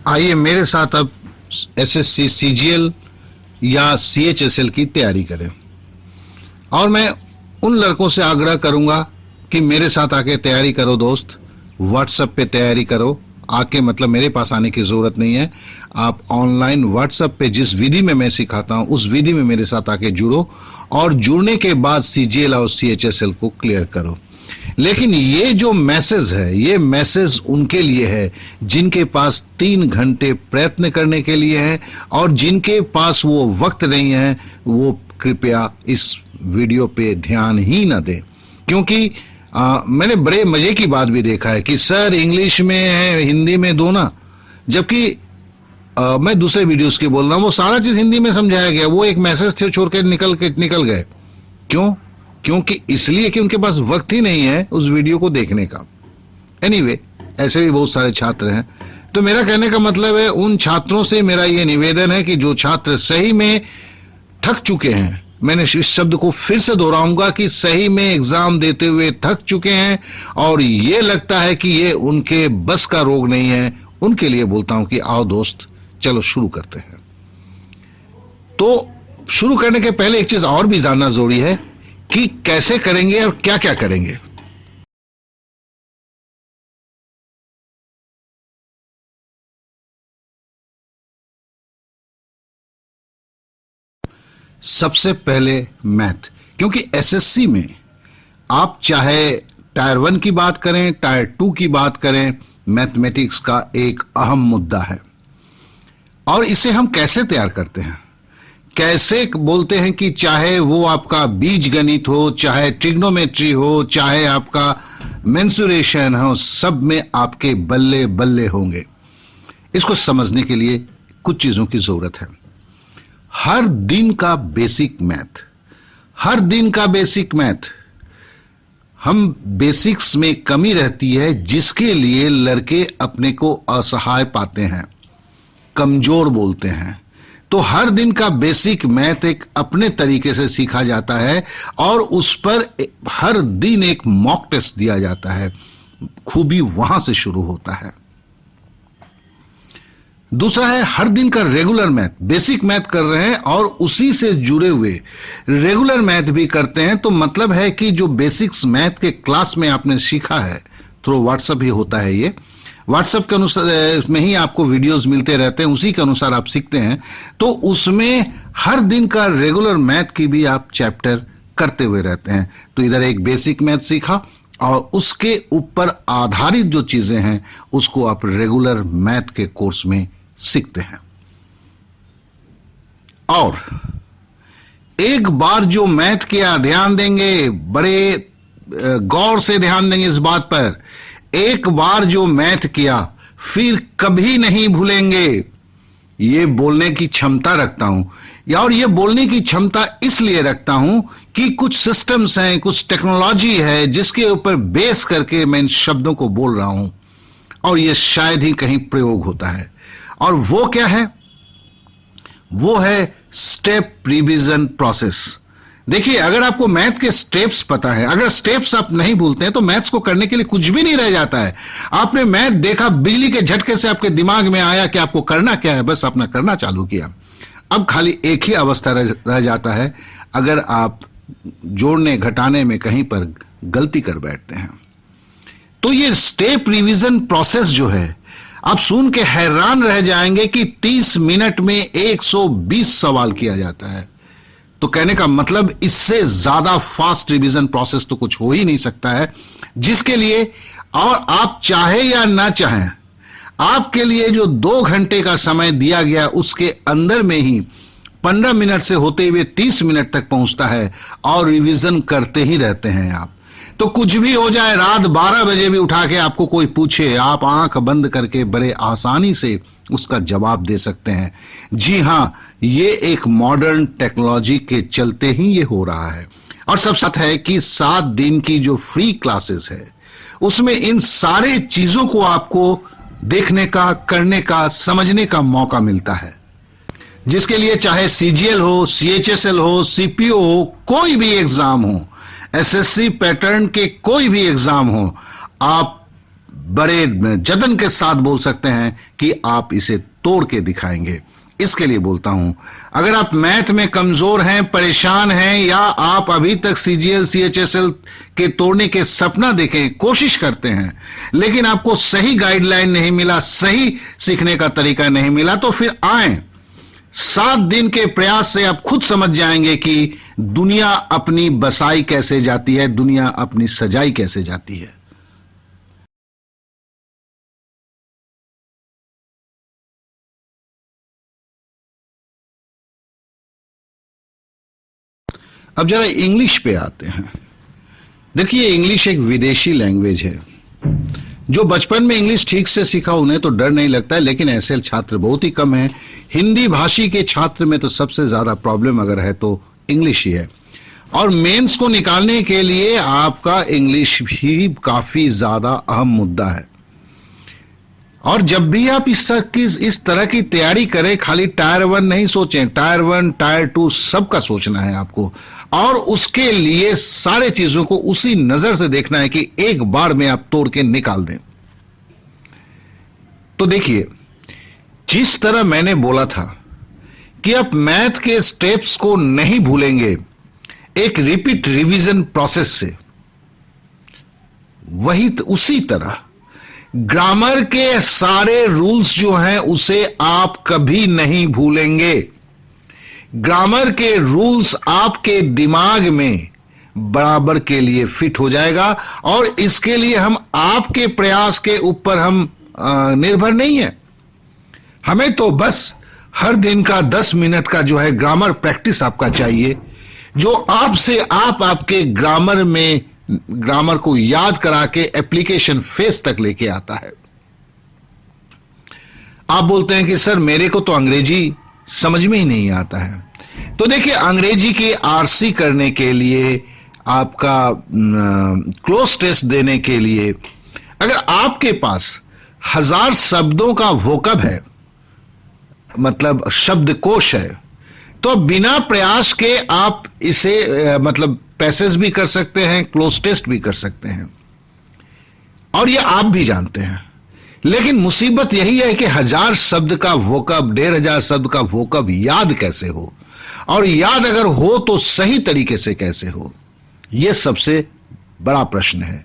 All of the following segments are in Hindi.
आइए मेरे साथ अब एसएससी सीजीएल या सीएचएसएल की तैयारी करें। और मैं उन लड़कों से आग्रह करूंगा कि मेरे साथ आके तैयारी करो दोस्त। व्हाट्सएप पे तैयारी करो आके, मतलब मेरे पास आने की जरूरत नहीं है। आप ऑनलाइन व्हाट्सएप पे जिस विधि में मैं सिखाता हूं उस विधि में मेरे साथ आके जुड़ो और जुड़ने के बाद सीजीएल और सीएचएसएल को क्लियर करो। लेकिन ये जो मैसेज है, ये मैसेज उनके लिए है जिनके पास 3 घंटे प्रयत्न करने के लिए है, और जिनके पास वो वक्त नहीं है वो कृपया इस वीडियो पे ध्यान ही ना दें। क्योंकि मैंने बड़े मजे की बात भी देखा है कि सर इंग्लिश में है, हिंदी में दो ना, जबकि मैं दूसरे वीडियोस की बोल रहा हूं, वो सारा चीज हिंदी में समझाया गया, वो एक मैसेज थे छोड़ के निकल गए। क्यों? क्योंकि इसलिए कि उनके पास वक्त ही नहीं है उस वीडियो को देखने का। एनीवे, ऐसे भी बहुत सारे छात्र हैं। तो मेरा कहने का मतलब है, उन छात्रों से मेरा यह निवेदन है कि जो छात्र सही में थक चुके हैं, मैंने इस शब्द को फिर से दोहराऊंगा कि सही में एग्जाम देते हुए थक चुके हैं और ये लगता है कि ये उनके बस का रोग नहीं है, उनके लिए बोलता हूं कि आओ दोस्त चलो शुरू करते हैं। तो शुरू करने के पहले एक चीज और भी जानना जरूरी है कि कैसे करेंगे और क्या क्या करेंगे। सबसे पहले मैथ, क्योंकि एसएससी में आप चाहे टायर 1 की बात करें, टायर 2 की बात करें, मैथमेटिक्स का एक अहम मुद्दा है। और इसे हम कैसे तैयार करते हैं, कैसे बोलते हैं कि चाहे वो आपका बीज गणित हो, चाहे ट्रिग्नोमेट्री हो, चाहे आपका मेंसुरेशन हो, सब में आपके बल्ले बल्ले होंगे। इसको समझने के लिए कुछ चीजों की जरूरत है। हर दिन का बेसिक मैथ, हर दिन का बेसिक मैथ, हम बेसिक्स में कमी रहती है जिसके लिए लड़के अपने को असहाय पाते हैं, कमजोर बोलते हैं। तो हर दिन का बेसिक मैथ एक अपने तरीके से सीखा जाता है और उस पर हर दिन एक मॉक टेस्ट दिया जाता है। खूबी वहां से शुरू होता है। दूसरा है हर दिन का रेगुलर मैथ। बेसिक मैथ कर रहे हैं और उसी से जुड़े हुए रेगुलर मैथ भी करते हैं, तो मतलब है कि जो बेसिक्स मैथ के क्लास में आपने सीखा है, थ्रू व्हाट्सएप ही होता है ये, व्हाट्सएप के अनुसार में ही आपको वीडियोस मिलते रहते हैं, उसी के अनुसार आप सीखते हैं। तो उसमें हर दिन का रेगुलर मैथ की भी आप चैप्टर करते हुए रहते हैं। तो इधर एक बेसिक मैथ सीखा और उसके ऊपर आधारित जो चीजें हैं उसको आप रेगुलर मैथ के कोर्स में सीखते हैं। और एक बार जो मैथ किया, ध्यान देंगे, बड़े गौर से ध्यान देंगे इस बात पर, एक बार जो मैथ किया फिर कभी नहीं भूलेंगे। ये बोलने की क्षमता रखता हूं, और ये बोलने की क्षमता इसलिए रखता हूं कि कुछ सिस्टम्स हैं, कुछ टेक्नोलॉजी है जिसके ऊपर बेस करके मैं इन शब्दों को बोल रहा हूं, और ये शायद ही कहीं प्रयोग होता है। और वो क्या है? वो है स्टेप रिवीजन प्रोसेस। देखिए, अगर आपको मैथ के स्टेप्स पता है, अगर स्टेप्स आप नहीं भूलते हैं, तो मैथ्स को करने के लिए कुछ भी नहीं रह जाता है। आपने मैथ देखा, बिजली के झटके से आपके दिमाग में आया कि आपको करना क्या है, बस आपने करना चालू किया। अब खाली एक ही अवस्था रह जाता है, अगर आप जोड़ने घटाने में कहीं पर गलती कर बैठते हैं। तो ये स्टेप रिवीजन प्रोसेस जो है, आप सुन के हैरान रह जाएंगे कि 30 मिनट में 120 सवाल किया जाता है। तो कहने का मतलब इससे ज्यादा फास्ट रिवीजन प्रोसेस तो कुछ हो ही नहीं सकता है, जिसके लिए, और आप चाहे या ना चाहें, आपके लिए जो 2 घंटे का समय दिया गया उसके अंदर में ही 15 मिनट से होते हुए 30 मिनट तक पहुंचता है और रिवीजन करते ही रहते हैं आप। तो कुछ भी हो जाए, रात 12 बजे भी उठा के आपको कोई पूछे, आप आंख बंद करके बड़े आसानी से उसका जवाब दे सकते हैं। जी हां, ये एक मॉडर्न टेक्नोलॉजी के चलते ही ये हो रहा है। और सब साथ है कि 7 दिन की जो फ्री क्लासेस है उसमें इन सारे चीजों को आपको देखने का, करने का, समझने का मौका मिलता है, जिसके लिए चाहे सीजीएल हो, सीएचएसएल हो, सीपीओ हो, कोई भी एग्जाम हो, एसएससी पैटर्न के कोई भी एग्जाम हो, आप बड़े जतन के साथ बोल सकते हैं कि आप इसे तोड़ के दिखाएंगे। इसके लिए बोलता हूं, अगर आप मैथ में कमजोर हैं, परेशान हैं, या आप अभी तक सीजीएल सीएचएसएल के तोड़ने के सपना देखें, कोशिश करते हैं, लेकिन आपको सही गाइडलाइन नहीं मिला, सही सीखने का तरीका नहीं मिला, तो फिर आए 7 दिन के प्रयास से आप खुद समझ जाएंगे कि दुनिया अपनी बसाई कैसे जाती है, दुनिया अपनी सजाई कैसे जाती है। अब जरा इंग्लिश पे आते हैं। देखिए, इंग्लिश एक विदेशी लैंग्वेज है। जो बचपन में इंग्लिश ठीक से सीखा उन्हें तो डर नहीं लगता है, लेकिन ऐसे छात्र बहुत ही कम हैं। हिंदी भाषी के छात्र में तो सबसे ज्यादा प्रॉब्लम अगर है तो इंग्लिश ही है, और मेंस को निकालने के लिए आपका इंग्लिश भी काफी ज्यादा अहम मुद्दा है। और जब भी आप इस तरह की तैयारी करें, खाली टायर 1 नहीं सोचें, टायर 1 टायर 2 सबका सोचना है आपको, और उसके लिए सारे चीजों को उसी नजर से देखना है कि एक बार में आप तोड़ के निकाल दें। तो देखिए, जिस तरह मैंने बोला था कि आप मैथ के स्टेप्स को नहीं भूलेंगे एक रिपीट रिवीजन प्रोसेस से, उसी तरह ग्रामर के सारे रूल्स जो हैं उसे आप कभी नहीं भूलेंगे। ग्रामर के रूल्स आपके दिमाग में बराबर के लिए फिट हो जाएगा, और इसके लिए हम आपके प्रयास के ऊपर हम निर्भर नहीं है। हमें तो बस हर दिन का 10 मिनट का जो है ग्रामर प्रैक्टिस आपका चाहिए, जो आपसे आपके ग्रामर को याद करा के एप्लीकेशन फेस तक लेके आता है। आप बोलते हैं कि सर मेरे को तो अंग्रेजी समझ में ही नहीं आता है। तो देखिए, अंग्रेजी की आरसी करने के लिए, आपका क्लोज टेस्ट देने के लिए, अगर आपके पास 1000 शब्दों का वोकब है, मतलब शब्दकोश है, तो बिना प्रयास के आप इसे मतलब पैसेज भी कर सकते हैं, क्लोज टेस्ट भी कर सकते हैं, और ये आप भी जानते हैं। लेकिन मुसीबत यही है कि 1000 शब्द का वोकब, 1500 शब्द का वोकब याद कैसे हो, और याद अगर हो तो सही तरीके से कैसे हो, यह सबसे बड़ा प्रश्न है।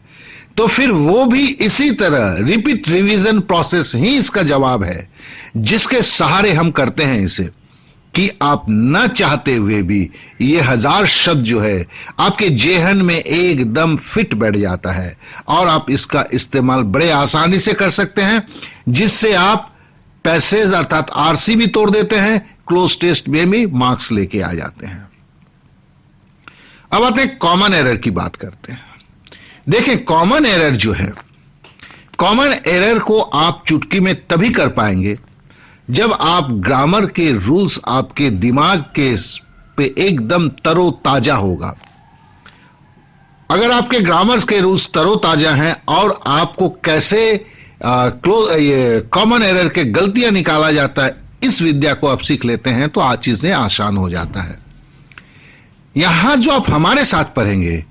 तो फिर वो भी इसी तरह रिपीट रिवीजन प्रोसेस ही इसका जवाब है, जिसके सहारे हम करते हैं इसे, कि आप न चाहते हुए भी ये 1000 शब्द जो है आपके जेहन में एकदम फिट बैठ जाता है, और आप इसका इस्तेमाल बड़े आसानी से कर सकते हैं, जिससे आप पैसेज अर्थात आरसी भी तोड़ देते हैं, क्लोज टेस्ट में भी मार्क्स लेके आ जाते हैं। अब आते हैं कॉमन एरर की बात करते हैं। देखें, कॉमन एरर जो है, कॉमन एरर को आप चुटकी में तभी कर पाएंगे जब आप ग्रामर के रूल्स आपके दिमाग के पे एकदम तरोताजा होगा। अगर आपके ग्रामर के रूल्स तरोताजा हैं और आपको कैसे कॉमन एरर के गलतियां निकाला जाता है, इस विद्या को आप सीख लेते हैं, तो आज चीजें आसान हो जाता है। यहां जो आप हमारे साथ पढ़ेंगे,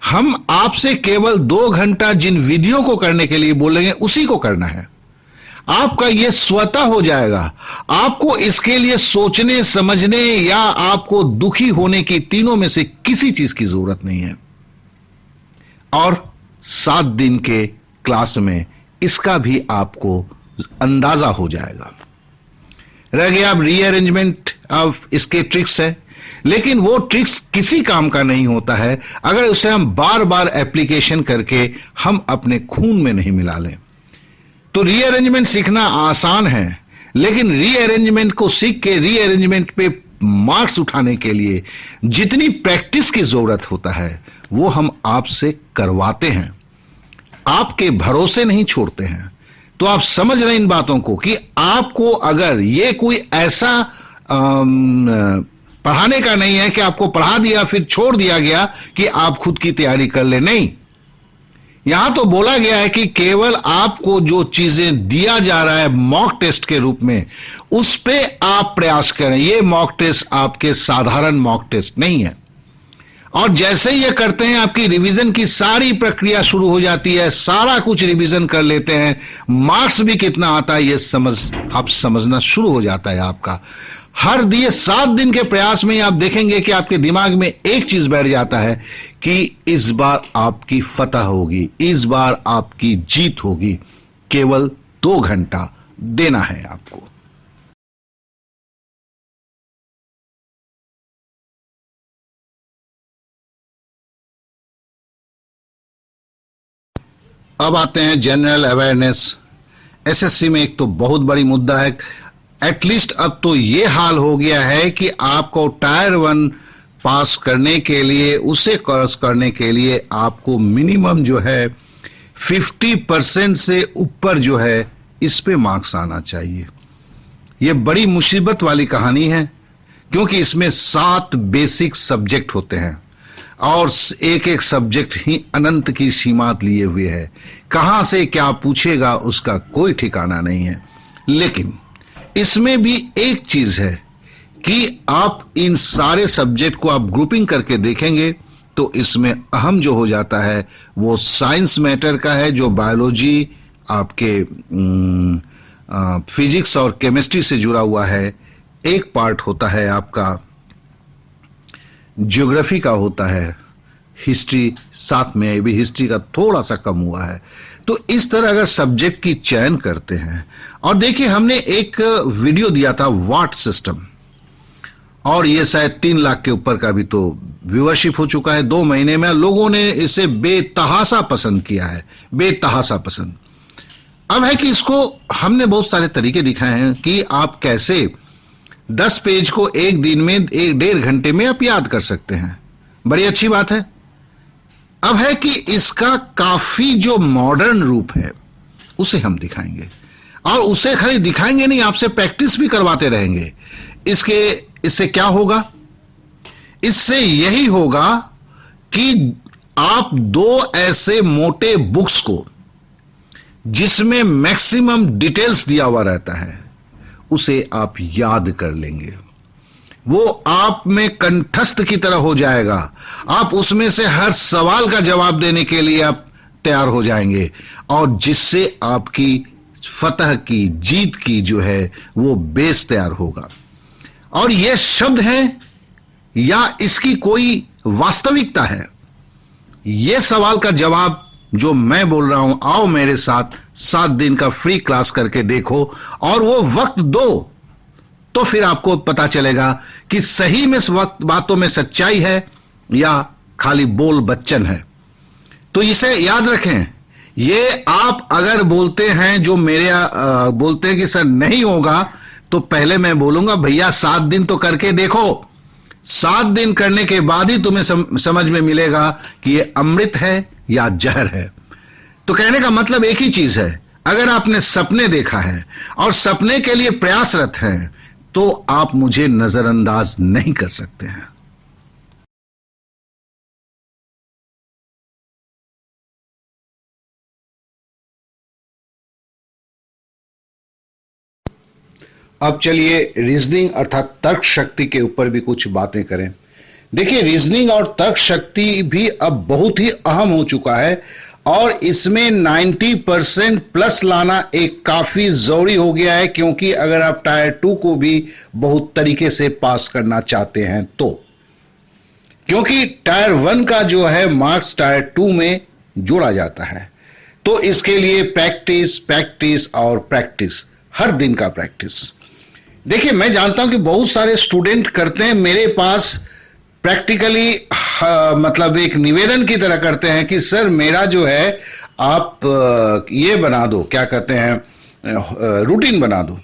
हम आपसे केवल 2 घंटा जिन विधियों को करने के लिए बोलेंगे उसी को करना है। आपका यह स्वतः हो जाएगा। आपको इसके लिए सोचने, समझने या आपको दुखी होने की, तीनों में से किसी चीज की जरूरत नहीं है। और 7 दिन के क्लास में इसका भी आपको अंदाजा हो जाएगा। रह गया अब रीअरेंजमेंट ऑफ इसके ट्रिक्स है, लेकिन वो ट्रिक्स किसी काम का नहीं होता है अगर उसे हम बार बार एप्लीकेशन करके हम अपने खून में नहीं मिला लें। तो रीअरेंजमेंट सीखना आसान है, लेकिन रीअरेंजमेंट को सीख के रीअरेंजमेंट पे मार्क्स उठाने के लिए जितनी प्रैक्टिस की जरूरत होता है, वो हम आपसे करवाते हैं, आपके भरोसे नहीं छोड़ते हैं। तो आप समझ रहे इन बातों को कि आपको अगर ये कोई ऐसा पढ़ाने का नहीं है कि आपको पढ़ा दिया फिर छोड़ दिया गया कि आप खुद की तैयारी कर ले, नहीं। यहां तो बोला गया है कि केवल आपको जो चीजें दिया जा रहा है मॉक टेस्ट के रूप में, उस पे आप प्रयास करें। ये मॉक टेस्ट आपके साधारण मॉक टेस्ट नहीं है। और जैसे ही ये करते हैं आपकी रिवीजन की सारी प्रक्रिया शुरू हो जाती है, सारा कुछ रिवीजन कर लेते हैं, मार्क्स भी कितना आता है ये आप समझना शुरू हो जाता है आपका। हर दिए 7 दिन के प्रयास में आप देखेंगे कि आपके दिमाग में एक चीज बैठ जाता है कि इस बार आपकी फतह होगी, इस बार आपकी जीत होगी। केवल 2 घंटा देना है आपको। अब आते हैं जनरल अवेयरनेस। एसएससी में एक तो बहुत बड़ी मुद्दा है, एटलीस्ट अब तो ये हाल हो गया है कि आपको टायर 1 पास करने के लिए, उसे क्रॉस करने के लिए आपको मिनिमम जो है 50% से ऊपर जो है इस पे मार्क्स आना चाहिए। ये बड़ी मुसीबत वाली कहानी है, क्योंकि इसमें 7 बेसिक सब्जेक्ट होते हैं और एक एक सब्जेक्ट ही अनंत की सीमात लिए हुए है। कहां से क्या पूछेगा उसका कोई ठिकाना नहीं है। लेकिन इसमें भी एक चीज है कि आप इन सारे सब्जेक्ट को आप ग्रुपिंग करके देखेंगे तो इसमें अहम जो हो जाता है वो साइंस मैटर का है, जो बायोलॉजी, आपके फिजिक्स और केमिस्ट्री से जुड़ा हुआ है। एक पार्ट होता है आपका ज्योग्राफी का होता है, हिस्ट्री साथ में भी हिस्ट्री का थोड़ा सा कम हुआ है। तो इस तरह अगर सब्जेक्ट की चयन करते हैं, और देखिए हमने एक वीडियो दिया था वाट सिस्टम, और ये शायद 3 लाख के ऊपर का भी तो व्यूअरशिप हो चुका है 2 महीने में। लोगों ने इसे बेतहासा पसंद किया है, बेतहासा पसंद। अब है कि इसको हमने बहुत सारे तरीके दिखाए हैं कि आप कैसे 10 पेज को एक दिन में 1.5 घंटे में आप याद कर सकते हैं। बड़ी अच्छी बात है। अब है कि इसका काफी जो मॉडर्न रूप है उसे हम दिखाएंगे, और उसे खाली दिखाएंगे नहीं, आपसे प्रैक्टिस भी करवाते रहेंगे। इससे क्या होगा? इससे यही होगा कि आप 2 ऐसे मोटे बुक्स को जिसमें मैक्सिमम डिटेल्स दिया हुआ रहता है उसे आप याद कर लेंगे। वो आप में कंठस्थ की तरह हो जाएगा। आप उसमें से हर सवाल का जवाब देने के लिए आप तैयार हो जाएंगे, और जिससे आपकी फतह की, जीत की जो है वो बेस तैयार होगा। और ये शब्द है या इसकी कोई वास्तविकता है? ये सवाल का जवाब जो मैं बोल रहा हूं, आओ मेरे साथ 7 दिन का फ्री क्लास करके देखो और वो वक्त दो, तो फिर आपको पता चलेगा कि सही में इस वक्त बातों में सच्चाई है या खाली बोल बच्चन है। तो इसे याद रखें। ये आप अगर बोलते हैं, जो मेरे बोलते हैं कि सर नहीं होगा, तो पहले मैं बोलूंगा भैया 7 दिन तो करके देखो। 7 दिन करने के बाद ही तुम्हें समझ में मिलेगा कि ये अमृत है या जहर है। तो कहने का मतलब एक ही चीज है, अगर आपने सपने देखा है और सपने के लिए प्रयासरत हैं तो आप मुझे नजरअंदाज नहीं कर सकते हैं। अब चलिए रीजनिंग अर्थात तर्क शक्ति के ऊपर भी कुछ बातें करें। देखिए, रीजनिंग और तर्क शक्ति भी अब बहुत ही अहम हो चुका है, और इसमें 90% प्लस लाना एक काफी जरूरी हो गया है, क्योंकि अगर आप टायर 2 को भी बहुत तरीके से पास करना चाहते हैं तो, क्योंकि टायर 1 का जो है मार्क्स टायर 2 में जोड़ा जाता है। तो इसके लिए प्रैक्टिस, प्रैक्टिस और प्रैक्टिस, हर दिन का प्रैक्टिस। देखिए, मैं जानता हूं कि बहुत सारे स्टूडेंट करते हैं, मेरे पास प्रैक्टिकली मतलब एक निवेदन की तरह करते हैं कि सर मेरा जो है आप ये बना दो, क्या कहते हैं, रूटीन बना दो।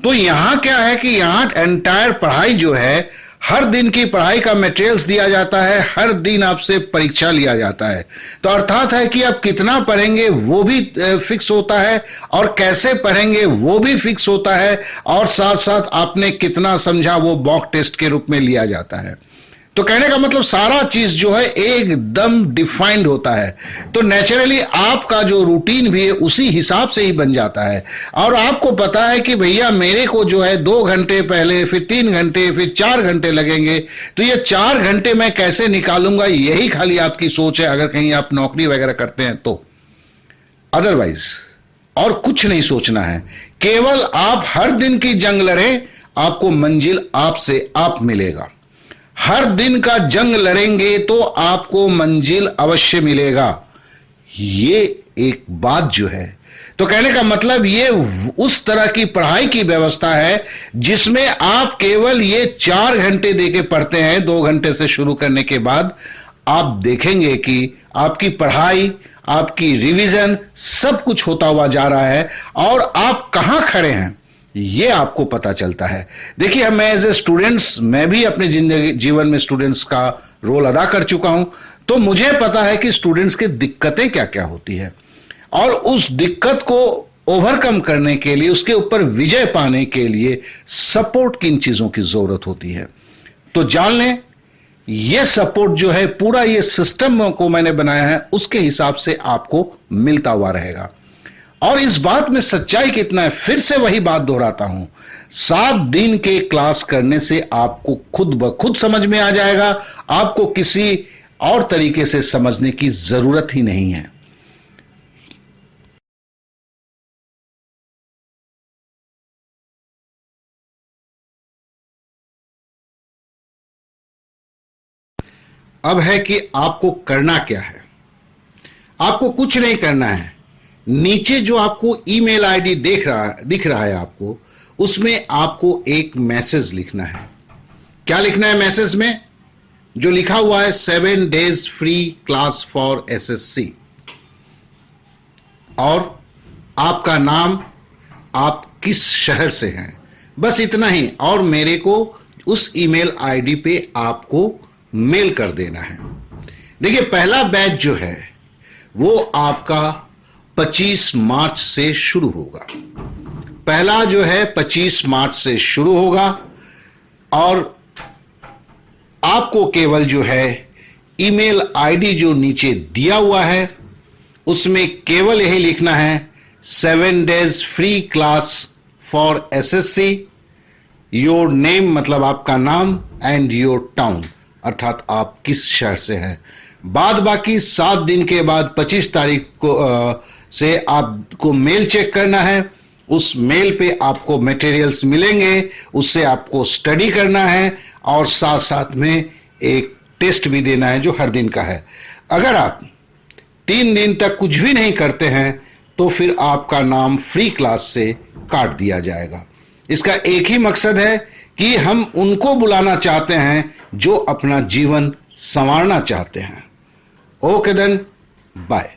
तो यहां क्या है कि यहां एंटायर पढ़ाई जो है, हर दिन की पढ़ाई का मटेरियल्स दिया जाता है, हर दिन आपसे परीक्षा लिया जाता है। तो अर्थात है कि आप कितना पढ़ेंगे वो भी फिक्स होता है, और कैसे पढ़ेंगे वो भी फिक्स होता है, और साथ साथ आपने कितना समझा वो मॉक टेस्ट के रूप में लिया जाता है। तो कहने का मतलब सारा चीज जो है एकदम डिफाइंड होता है, तो नेचुरली आपका जो रूटीन भी है उसी हिसाब से ही बन जाता है। और आपको पता है कि भैया मेरे को जो है 2 घंटे पहले, फिर 3 घंटे, फिर 4 घंटे लगेंगे, तो ये 4 घंटे मैं कैसे निकालूंगा, यही खाली आपकी सोच है अगर कहीं आप नौकरी वगैरह करते हैं तो। अदरवाइज और कुछ नहीं सोचना है, केवल आप हर दिन की जंग लड़ें, आपको मंजिल आपसे आप मिलेगा। हर दिन का जंग लड़ेंगे तो आपको मंजिल अवश्य मिलेगा। ये एक बात जो है, तो कहने का मतलब ये उस तरह की पढ़ाई की व्यवस्था है जिसमें आप केवल ये 4 घंटे देके पढ़ते हैं। 2 घंटे से शुरू करने के बाद आप देखेंगे कि आपकी पढ़ाई, आपकी रिवीजन, सब कुछ होता हुआ जा रहा है और आप कहां खड़े हैं ये आपको पता चलता है। देखिए, मैं एज ए स्टूडेंट्स, मैं भी अपने जीवन में स्टूडेंट्स का रोल अदा कर चुका हूं, तो मुझे पता है कि स्टूडेंट्स की दिक्कतें क्या क्या होती है और उस दिक्कत को ओवरकम करने के लिए, उसके ऊपर विजय पाने के लिए सपोर्ट किन चीजों की जरूरत होती है। तो जान लें, यह सपोर्ट जो है, पूरा ये सिस्टम को मैंने बनाया है, उसके हिसाब से आपको मिलता हुआ रहेगा। और इस बात में सच्चाई कितना है, फिर से वही बात दोहराता हूं, 7 दिन के क्लास करने से आपको खुद ब खुद समझ में आ जाएगा, आपको किसी और तरीके से समझने की जरूरत ही नहीं है। अब है कि आपको करना क्या है। आपको कुछ नहीं करना है, नीचे जो आपको ईमेल आईडी दिख रहा है आपको, उसमें आपको एक मैसेज लिखना है। क्या लिखना है मैसेज में? जो लिखा हुआ है 7 days free class for SSC, और आपका नाम, आप किस शहर से हैं, बस इतना ही। और मेरे को उस ईमेल आईडी पे आपको मेल कर देना है। देखिए, पहला बैच जो है वो आपका 25 मार्च से शुरू होगा। पहला जो है 25 मार्च से शुरू होगा और आपको केवल जो है ईमेल आईडी जो नीचे दिया हुआ है उसमें केवल यही लिखना है 7 days free class for SSC, your name मतलब आपका नाम, एंड योर टाउन अर्थात आप किस शहर से हैं। बाद बाकी 7 दिन के बाद 25 तारीख को से आपको मेल चेक करना है। उस मेल पे आपको मटेरियल्स मिलेंगे, उससे आपको स्टडी करना है और साथ साथ में एक टेस्ट भी देना है जो हर दिन का है। अगर आप 3 दिन तक कुछ भी नहीं करते हैं तो फिर आपका नाम फ्री क्लास से काट दिया जाएगा। इसका एक ही मकसद है कि हम उनको बुलाना चाहते हैं जो अपना जीवन संवारना चाहते हैं। Okay then, bye.